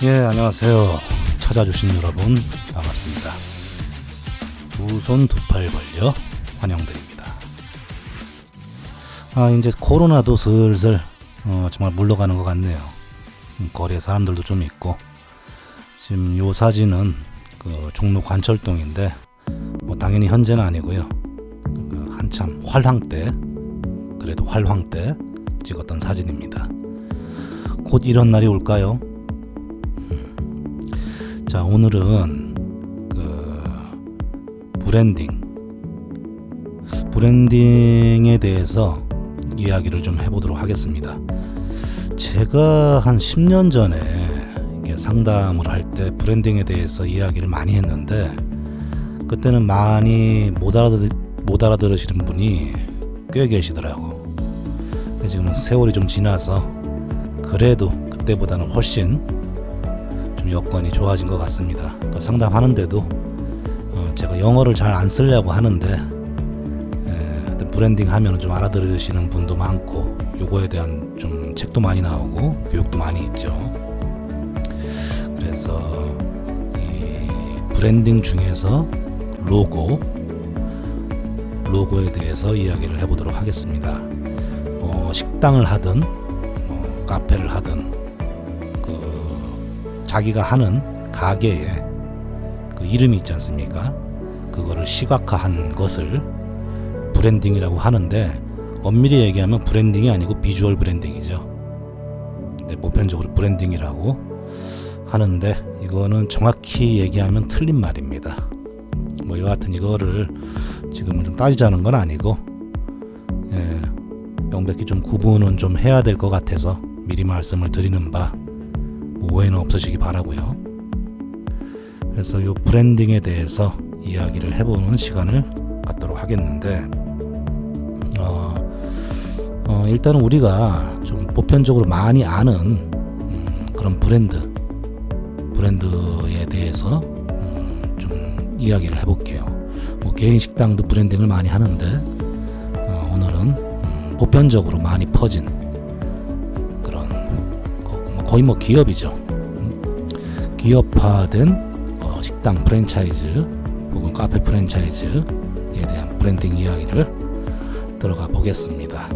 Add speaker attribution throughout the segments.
Speaker 1: 예, 안녕하세요. 찾아주신 여러분 반갑습니다. 두 손 두 팔 벌려 환영드립니다. 이제 코로나도 슬슬 정말 물러가는 것 같네요. 거리에 사람들도 좀 있고, 지금 요 사진은 그 종로 관철동인데 당연히 현재는 아니고요. 한참 활황 때, 그래도 활황 때 찍었던 사진입니다. 곧 이런 날이 올까요? 자, 오늘은 브랜딩에 대해서 이야기를 좀 해보도록 하겠습니다. 제가 한 10년 전에 이렇게 상담을 할 때 브랜딩에 대해서 이야기를 많이 했는데, 그때는 많이 못 알아들으시는 분이 꽤 계시더라고. 근데 지금 세월이 좀 지나서 그래도 그때보다는 훨씬 좀 여건이 좋아진 것 같습니다. 상담하는데도 제가 영어를 잘 안 쓰려고 하는데 브랜딩 하면 좀 알아들으시는 분도 많고, 요거에 대한 좀 책도 많이 나오고 교육도 많이 있죠. 그래서 이 브랜딩 중에서 로고에 대해서 이야기를 해보도록 하겠습니다. 식당을 하든 카페를 하든 자기가 하는 가게에 그 이름이 있지 않습니까? 그거를 시각화한 것을 브랜딩이라고 하는데, 엄밀히 얘기하면 브랜딩이 아니고 비주얼 브랜딩이죠. 근데 보편적으로 브랜딩이라고 하는데, 이거는 정확히 얘기하면 틀린 말입니다. 여하튼 이거를 지금은 좀 따지자는 건 아니고, 명백히 좀 구분은 좀 해야 될 것 같아서 미리 말씀을 드리는 바, 오해는 없으시기 바라고요. 그래서 이 브랜딩에 대해서 이야기를 해보는 시간을 갖도록 하겠는데, 일단은 우리가 좀 보편적으로 많이 아는 그런 브랜드에 대해서 좀 이야기를 해볼게요. 개인 식당도 브랜딩을 많이 하는데, 오늘은 보편적으로 많이 퍼진 그런 거의 기업이죠. 기업화된 식당 프랜차이즈 혹은 카페 프랜차이즈에 대한 브랜딩 이야기를 들어가 보겠습니다.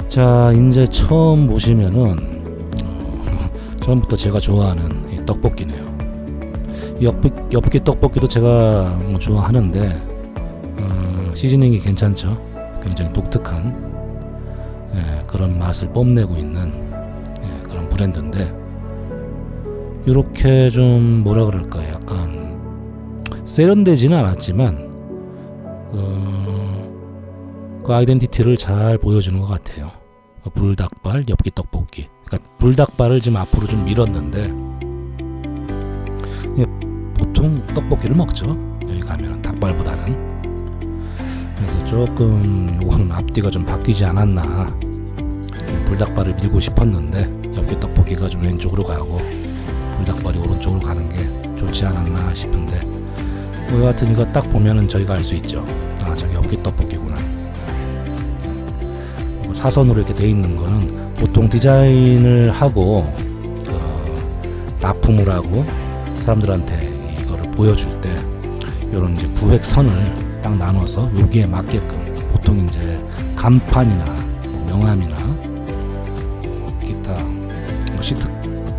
Speaker 1: 자, 이제 처음 보시면은 처음부터 제가 좋아하는 이 떡볶이네요. 엽기 떡볶이도 제가 좋아하는데, 시즈닝이 괜찮죠. 굉장히 독특한 그런 맛을 뽐내고 있는 그런 브랜드인데, 이렇게 좀 뭐라 그럴까요? 약간 세련되지는 않았지만 그 아이덴티티를 잘 보여주는 것 같아요. 불닭발, 엽기 떡볶이. 그러니까 불닭발을 지금 앞으로 좀 밀었는데, 보통 떡볶이를 먹죠. 여기 가면 닭발보다는. 그래서 조금 요거는 앞뒤가 좀 바뀌지 않았나. 불닭발을 밀고 싶었는데 엽기 떡볶이가 좀 왼쪽으로 가고 불닭발이 오른쪽으로 가는 게 좋지 않았나 싶은데, 여하튼 이거 딱 보면은 저희가 알 수 있죠. 저기 엽기 떡볶이구나. 사선으로 이렇게 돼 있는 거는 보통 디자인을 하고 납품을 하고 사람들한테 이거를 보여줄 때 이런 이제 구획선을 딱 나눠서 여기에 맞게끔, 보통 이제 간판이나 명함이나 기타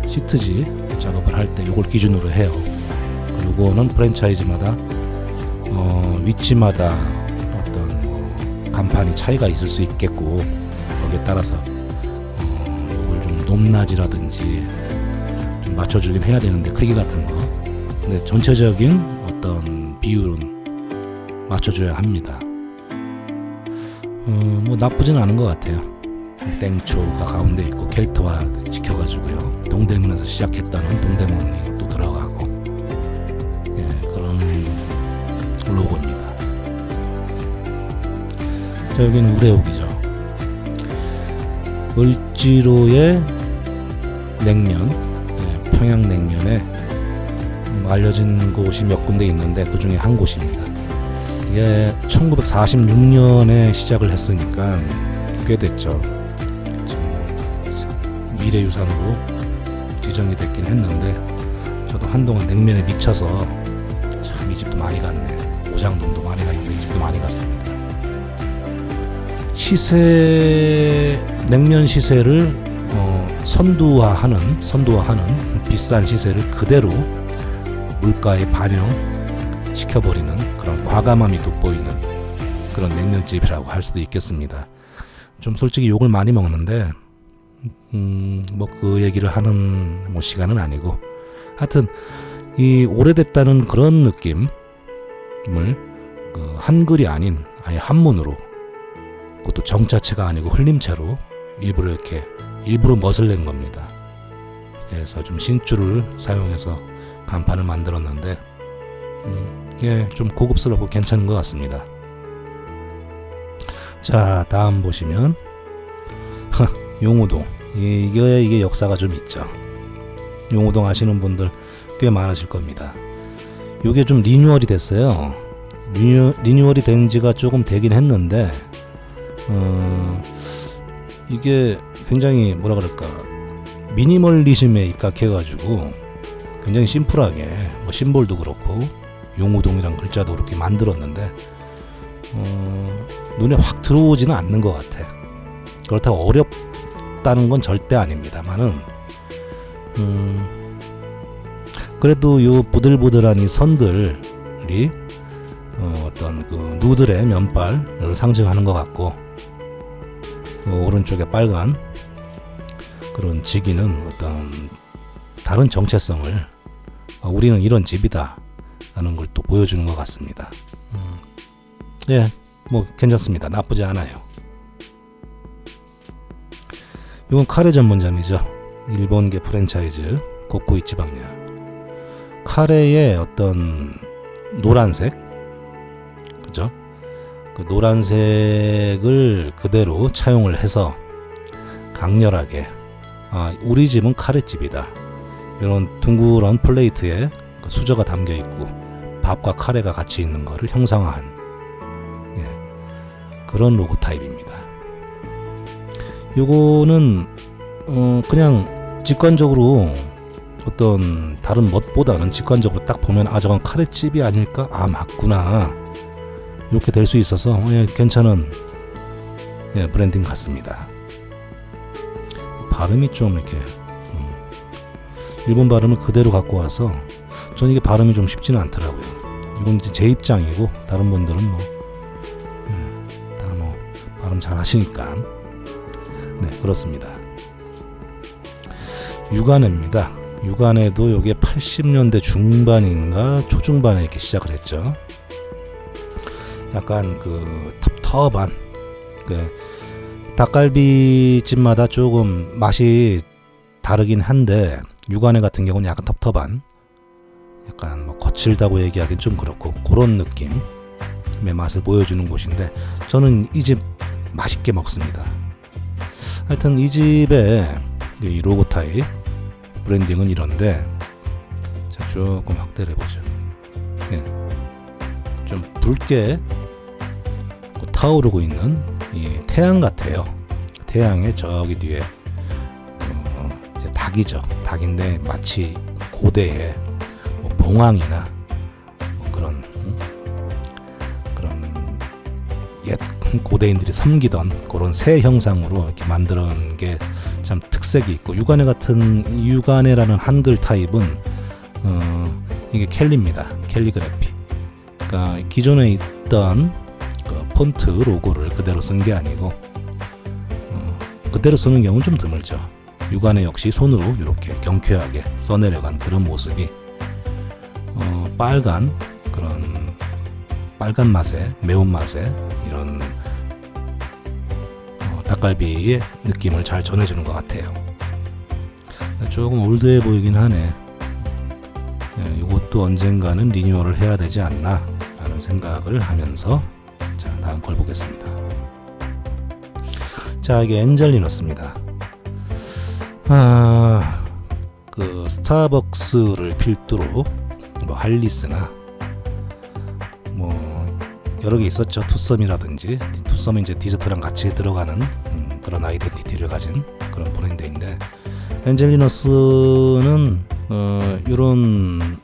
Speaker 1: 시트지 작업을 할 때 이걸 기준으로 해요. 요거는 프랜차이즈마다 위치마다 어떤 간판이 차이가 있을 수 있겠고, 거기에 따라서 이걸 좀 높낮이라든지 좀 맞춰주긴 해야 되는데, 크기 같은 거. 근데 전체적인 어떤 비율은 맞춰줘야 합니다. 나쁘진 않은 것 같아요. 땡초가 가운데 있고 캐릭터화 시켜가지고요. 동대문에서 시작했다는 동대문이 또 들어가고, 그런 로고입니다. 자, 여기는 우레옥이죠. 을지로의 냉면, 평양냉면에 알려진 곳이 몇 군데 있는데 그 중에 한 곳입니다. 이게 1946년에 시작을 했으니까 꽤 됐죠. 지금 미래유산으로 지정이 됐긴 했는데 저도 한동안 냉면에 미쳐서 참 이 집도 많이 갔네. 오장동도 많이 갔는데 이 집도 많이 갔습니다. 냉면 시세를 선두화하는 비싼 시세를 그대로 물가에 반영시켜버리는 그런 과감함이 돋보이는 그런 냉면집이라고 할 수도 있겠습니다. 좀 솔직히 욕을 많이 먹는데 뭐 그 얘기를 하는 시간은 아니고, 하여튼 이 오래됐다는 그런 느낌을 한글이 아닌 아예 한문으로, 그것도 정자체가 아니고 흘림체로 일부러 멋을 낸 겁니다. 그래서 좀 신줄을 사용해서 간판을 만들었는데 좀 고급스럽고 괜찮은 것 같습니다. 자, 다음 보시면 용우동. 이게 역사가 좀 있죠. 용우동 아시는 분들 꽤 많으실 겁니다. 이게 좀 리뉴얼이 됐어요. 리뉴얼이 된 지가 조금 되긴 했는데 이게 굉장히 뭐라 그럴까, 미니멀리즘에 입각해가지고 굉장히 심플하게 심볼도 그렇고 용우동이란 글자도 그렇게 만들었는데 눈에 확 들어오지는 않는 것 같아. 그렇다고 어렵다는 건 절대 아닙니다만은 그래도 요 부들부들한 이 선들이 어떤 그 누들의 면발을 상징하는 것 같고, 오른쪽에 빨간 그런 지기는 어떤 다른 정체성을 우리는 이런 집이다 라는 걸 또 보여주는 것 같습니다. 예, 뭐 괜찮습니다. 나쁘지 않아요. 이건 카레 전문점이죠. 일본계 프랜차이즈 고쿠이치방야. 카레의 어떤 노란색, 그죠? 그 노란색을 그대로 차용을 해서 강렬하게, 우리 집은 카레집이다, 이런 둥그런 플레이트에 수저가 담겨 있고 밥과 카레가 같이 있는 것을 형상화한 그런 로고 타입입니다. 요거는 그냥 직관적으로 어떤 다른 멋보다는 직관적으로 딱 보면 저건 카레집이 아닐까? 맞구나, 이렇게 될 수 있어서 괜찮은 브랜딩 같습니다. 발음이 좀 이렇게 일본 발음을 그대로 갖고 와서 저는 이게 발음이 좀 쉽지는 않더라고요. 이건 이제 제 입장이고 다른 분들은 다 발음 잘 하시니까 그렇습니다. 유간해입니다. 유간해도 이게 80년대 중반인가 초중반에 이렇게 시작을 했죠. 약간 그 텁텁한 닭갈비집마다 조금 맛이 다르긴 한데 유간해 같은 경우는 약간 텁텁한, 약간 거칠다고 얘기하기는 좀 그렇고 그런 느낌의 맛을 보여주는 곳인데 저는 이 집 맛있게 먹습니다. 하여튼 이 집의 이 로고 타입 브랜딩은 이런데, 자, 조금 확대를 해보죠. 좀 붉게 타오르고 있는 이 태양 같아요. 태양의 저기 뒤에 이제 닭이죠. 닭인데 마치 고대의 봉황이나 그런 옛 고대인들이 섬기던 그런 새 형상으로 이렇게 만드는 게 참 특색이 있고, 유간해라는 한글 타입은 이게 캘리입니다. 캘리그래피. 그러니까 기존에 있던 그 폰트 로고를 그대로 쓴 게 아니고 그대로 쓰는 경우는 좀 드물죠. 유간해 역시 손으로 이렇게 경쾌하게 써내려간 그런 모습이 빨간 맛의 매운맛의 이런 닭갈비의 느낌을 잘 전해주는 것 같아요. 조금 올드해 보이긴 하네. 이것도 언젠가는 리뉴얼을 해야 되지 않나 라는 생각을 하면서, 자, 다음 걸 보겠습니다. 자, 이게 엔젤리너스입니다. 그 스타벅스를 필두로 할리스나 여러 개 있었죠. 투썸이라든지, 투썸은 이제 디저트랑 같이 들어가는 그런 아이덴티티를 가진 그런 브랜드인데, 엔젤리너스는 이런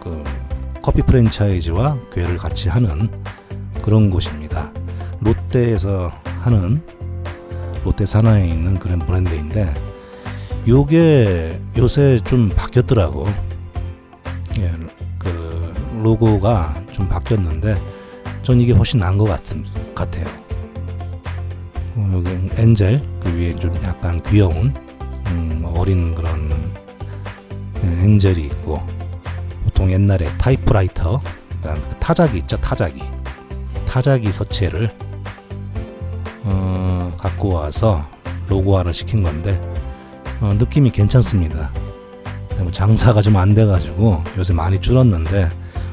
Speaker 1: 그 커피 프랜차이즈와 궤를 같이 하는 그런 곳입니다. 롯데에서 하는, 롯데 산하에 있는 그런 브랜드인데, 요게 요새 좀 바뀌었더라고. 예, 그 로고가 좀 바뀌었는데 전 이게 훨씬 나은 것 같아요. 여기 엔젤 그 위에 좀 약간 귀여운 어린 그런 엔젤이 있고, 보통 옛날에 타이프라이터, 그러니까 타자기 있죠, 타자기 서체를 갖고 와서 로고화를 시킨 건데 느낌이 괜찮습니다. 뭐 장사가 좀 안 돼가지고 요새 많이 줄었는데,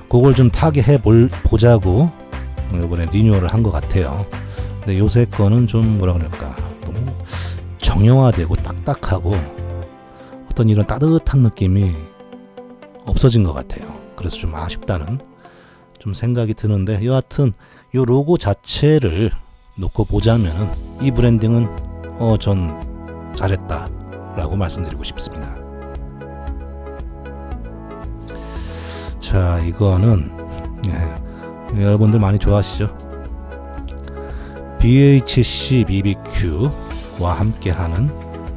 Speaker 1: 그걸 좀 타게 보자고 이번에 리뉴얼을 한 것 같아요. 근데 요새 거는 좀 뭐라 그럴까, 너무 정형화되고 딱딱하고 어떤 이런 따뜻한 느낌이 없어진 것 같아요. 그래서 좀 아쉽다는 좀 생각이 드는데, 여하튼 요 로고 자체를 놓고 보자면은 이 브랜딩은 전 잘했다 라고 말씀드리고 싶습니다. 자, 이거는 여러분들 많이 좋아하시죠? BHC BBQ와 함께하는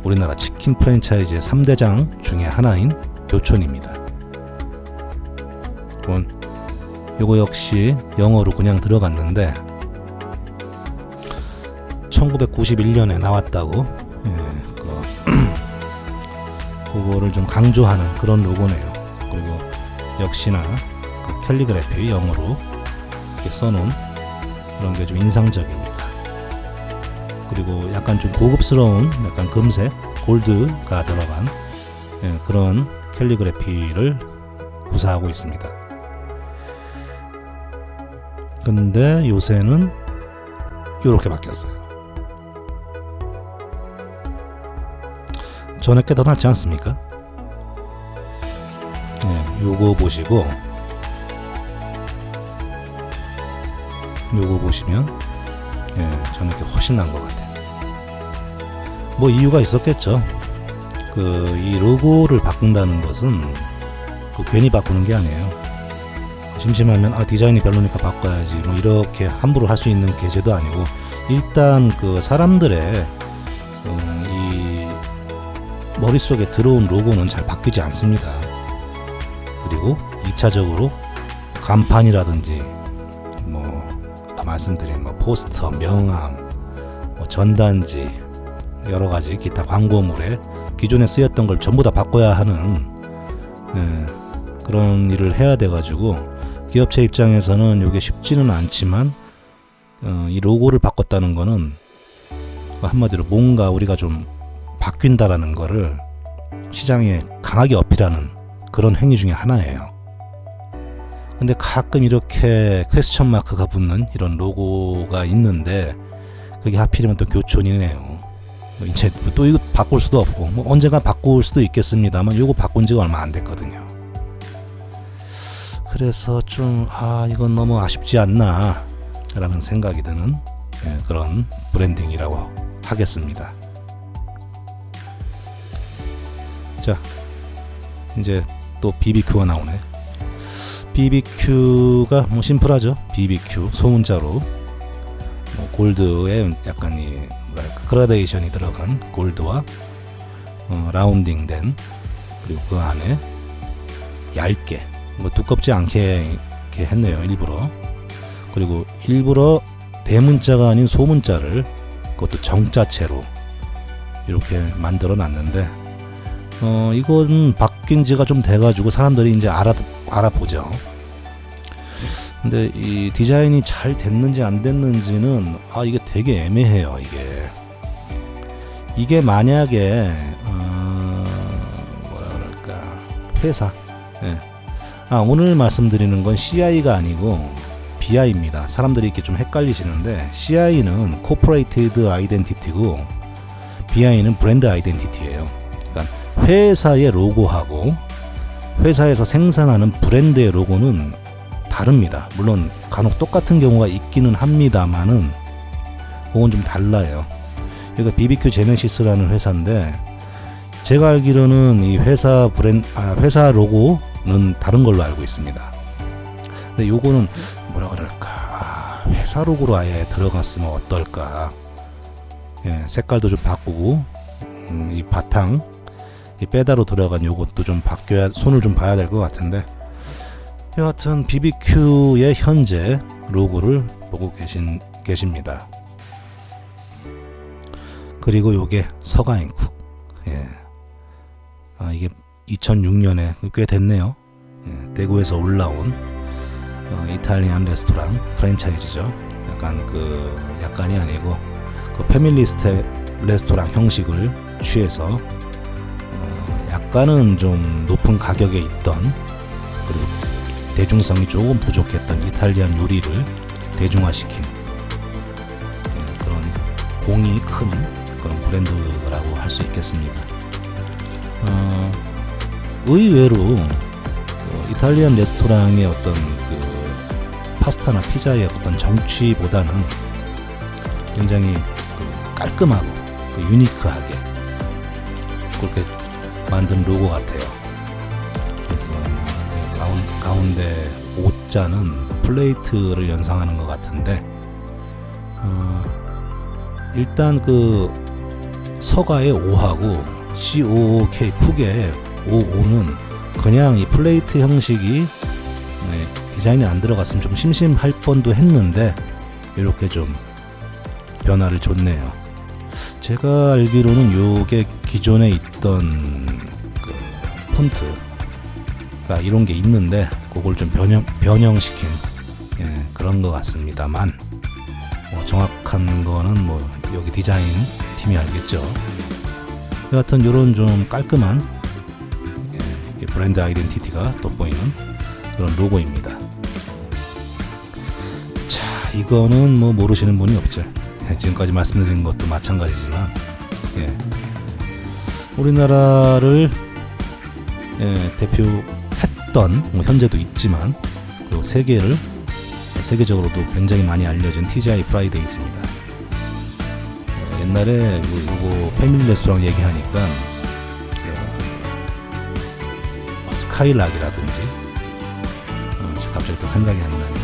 Speaker 1: 우리나라 치킨 프랜차이즈의 3대장 중에 하나인 교촌입니다. 요거 역시 영어로 그냥 들어갔는데 1991년에 나왔다고, 그거를 좀 강조하는 그런 로고네요. 그리고 역시나 그 캘리그래피 영어로 이렇게 써놓은 그런 게 좀 인상적입니다. 그리고 약간 좀 고급스러운 약간 금색, 골드가 들어간 그런 캘리그래피를 구사하고 있습니다. 근데 요새는 이렇게 바뀌었어요. 전에 게 더 낫지 않습니까? 요거 보시고, 요거 보시면 저는 게 훨씬 나은 것 같아요. 뭐 이유가 있었겠죠. 이 로고를 바꾼다는 것은 괜히 바꾸는 게 아니에요. 심심하면 디자인이 별로니까 바꿔야지 뭐 이렇게 함부로 할 수 있는 계제도 아니고, 일단 그 사람들의 이 머릿속에 들어온 로고는 잘 바뀌지 않습니다. 그리고 2차적으로 간판이라든지 뭐 아까 말씀드린 뭐 포스터, 명함, 뭐 전단지, 여러 가지 기타 광고물에 기존에 쓰였던 걸 전부 다 바꿔야 하는 그런 일을 해야 돼가지고, 기업체 입장에서는 이게 쉽지는 않지만 이 로고를 바꿨다는 거는 한마디로 뭔가 우리가 좀 바뀐다라는 거를 시장에 강하게 어필하는 그런 행위 중에 하나예요. 근데 가끔 이렇게 퀘스천 마크가 붙는 이런 로고가 있는데, 그게 하필이면 또 교촌이네요. 이제 또 이거 바꿀 수도 없고, 뭐 언젠가 바꿀 수도 있겠습니다만 이거 바꾼 지가 얼마 안 됐거든요. 그래서 좀 이건 너무 아쉽지 않나 라는 생각이 드는 그런 브랜딩이라고 하겠습니다. 자, 이제 또 BBQ가 나오네. BBQ가 뭐 심플하죠. BBQ 소문자로 골드에 약간 이 뭐랄까 그라데이션이 들어간 골드와 라운딩된, 그리고 그 안에 얇게 뭐 두껍지 않게 이렇게 했네요, 일부러. 그리고 일부러 대문자가 아닌 소문자를 그것도 정자체로 이렇게 만들어 놨는데, 이건 바뀐 지가 좀 돼가지고 사람들이 이제 알아보죠. 근데 이 디자인이 잘 됐는지 안 됐는지는 이게 되게 애매해요. 이게 만약에 뭐라 그럴까, 회사 오늘 말씀드리는 건 CI가 아니고 BI입니다. 사람들이 이렇게 좀 헷갈리시는데, CI는 Corporate Identity고 BI는 브랜드 아이덴티티예요. 그러니까 회사의 로고하고 회사에서 생산하는 브랜드의 로고는 다릅니다. 물론 간혹 똑같은 경우가 있기는 합니다만은 그건 좀 달라요. 여기가 BBQ 제네시스라는 회사인데 제가 알기로는 이 회사 회사 로고는 다른 걸로 알고 있습니다. 근데 요거는 뭐라 그럴까, 회사 로고로 아예 들어갔으면 어떨까. 예, 색깔도 좀 바꾸고 이 바탕 이 빼다로 들어간 요것도 좀 바뀌어야, 손을 좀 봐야 될 것 같은데, 여하튼 BBQ의 현재 로고를 보고 계십니다. 그리고 요게 서가인쿡. 예. 이게 2006년에 꽤 됐네요. 예, 대구에서 올라온 이탈리안 레스토랑 프랜차이즈죠. 약간이 아니고 그 패밀리스트 레스토랑 형식을 취해서 약간은 좀 높은 가격에 있던, 그리고 대중성이 조금 부족했던 이탈리안 요리를 대중화시킨 그런 공이 큰 그런 브랜드라고 할 수 있겠습니다. 의외로 이탈리안 레스토랑의 어떤 그 파스타나 피자의 어떤 정취보다는 굉장히 깔끔하고 유니크하게 그렇게 만든 로고 같아요. 그래서 가운데 O자는 플레이트를 연상하는 것 같은데, 일단 그 서가의 O하고 COOK 쿡의 OO는 그냥 이 플레이트 형식이 디자인이 안 들어갔으면 좀 심심할 뻔도 했는데 이렇게 좀 변화를 줬네요. 제가 알기로는 요게 기존에 있던 그 폰트가 이런 게 있는데 그걸 좀 변형시킨 그런 것 같습니다만, 정확한 거는 여기 디자인 팀이 알겠죠. 여하튼 요런 좀 깔끔한 브랜드 아이덴티티가 돋보이는 그런 로고입니다. 자, 이거는 모르시는 분이 없죠. 지금까지 말씀드린 것도 마찬가지지만, 우리나라를 대표했던, 현재도 있지만, 그리고 세계적으로도 굉장히 많이 알려진 TGI 프라이데이스입니다. 옛날에 요거 패밀리 레스토랑 얘기하니까 스카이락이라든지 갑자기 또 생각이 안 나네요.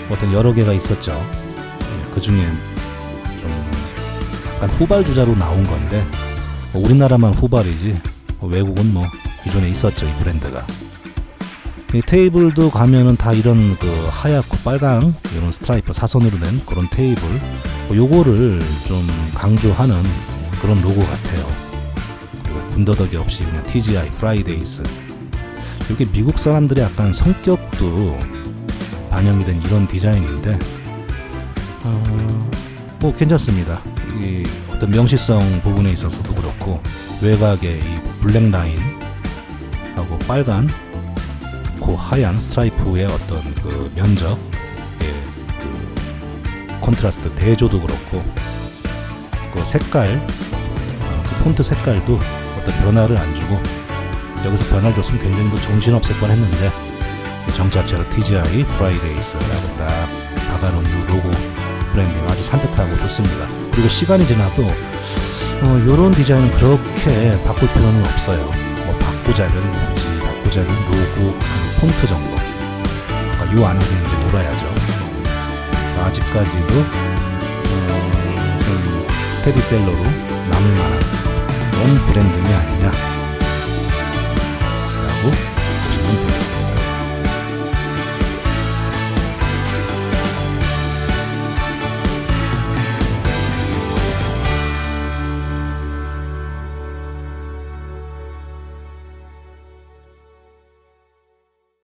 Speaker 1: 어떤 여러 개가 있었죠. 그 중에 좀 약간 후발주자로 나온 건데, 우리나라만 후발이지 외국은 기존에 있었죠, 이 브랜드가. 이 테이블도 가면은 다 이런 그 하얗고 빨강 이런 스트라이프 사선으로 된 그런 테이블, 요거를 좀 강조하는 그런 로고 같아요. 그리고 군더더기 없이 그냥 TGI 프라이데이스, 이렇게 미국 사람들의 약간 성격도 반영이 된 이런 디자인인데 괜찮습니다. 이 어떤 명시성 부분에 있어서도 그렇고, 외곽의 이 블랙 라인 하고 빨간 그 하얀 스트라이프의 어떤 그 면적, 그 콘트라스트 대조도 그렇고, 그 색깔, 그 폰트 색깔도 어떤 변화를 안 주고, 여기서 변화를 줬으면 굉장히 또 정신없을 뻔했는데 정자체로 TGI 프라이데이스라고 딱 박아놓은 이 로고 브랜딩 아주 산뜻하고 좋습니다. 그리고 시간이 지나도 요런 디자인은 그렇게 바꿀 필요는 없어요. 바꾸자면 굳이 바꾸자면 로고 폰트 정도, 요 안에서 이제 놀아야죠. 아직까지도 좀 스테디셀러로 남을 만한 그런 브랜딩이 아니냐